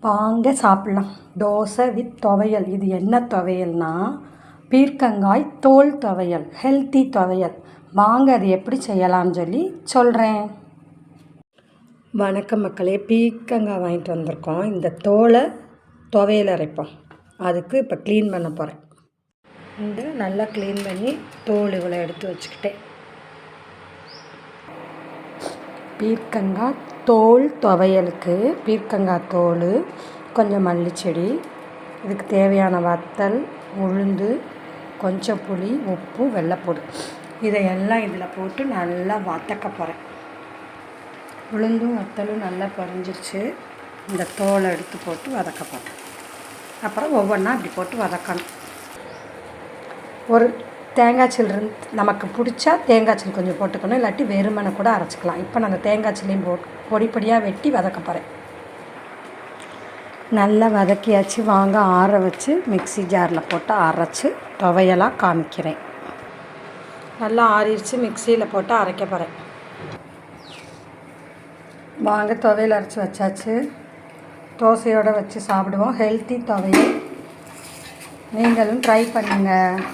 வாங்க சாப்பிட்லாம். தோசை வித் துவையல். இது என்ன துவையல்னா பீர்க்கங்காய் தோல் துவையல், ஹெல்த்தி துவையல். வாங்க அது எப்படி செய்யலாம்னு சொல்லி சொல்கிறேன். வணக்கம் மக்களே, பீர்க்கங்காய் வாங்கிட்டு வந்திருக்கோம். இந்த தோலை துவையல் அரைப்போம். அதுக்கு இப்போ க்ளீன் பண்ண போகிறேன். இந்த நல்லா க்ளீன் பண்ணி தோல் இவ்வளோ எடுத்து வச்சுக்கிட்டேன். பீர்க்கங்காய் தோல் துவையலுக்கு பீர்க்கங்காய் தோல், கொஞ்சம் மல்லிச்செடி, இதுக்கு தேவையான வத்தல், உளுந்து, கொஞ்சம் புளி, உப்பு, வெள்ளைப்பூடு, இதையெல்லாம் இதில் போட்டு நல்லா வதக்க போகிறேன். உளுந்தும் வத்தலும் நல்லா பொரிஞ்சிருச்சு. இந்த தோலை எடுத்து போட்டு வதக்க போகிறேன். அப்புறம் ஒவ்வொன்றா இப்படி போட்டு வதக்கணும். ஒரு தேங்காய்ச்சல் நமக்கு பிடிச்சா தேங்காய்ச்சல் கொஞ்சம் போட்டுக்கணும், இல்லாட்டி வெறுமனை கூட அரைச்சிக்கலாம். இப்போ நான் அந்த தேங்காய்ச்சலையும் போட்டு பொடி பொடியாக வெட்டி வதக்க போகிறேன். நல்லா வதக்கியாச்சு. வாங்க ஆற வச்சு மிக்ஸி ஜாரில் போட்டு அரைச்சி துவையலாக காமிக்கிறேன். நல்லா ஆறிடுச்சு, மிக்சியில் போட்டு அரைக்க போகிறேன். வாங்க துவையல் அரைச்சி வச்சாச்சு. தோசையோடு வச்சு சாப்பிடுவோம். ஹெல்த்தி துவையல். நீங்களும் ட்ரை பண்ணுங்கள்.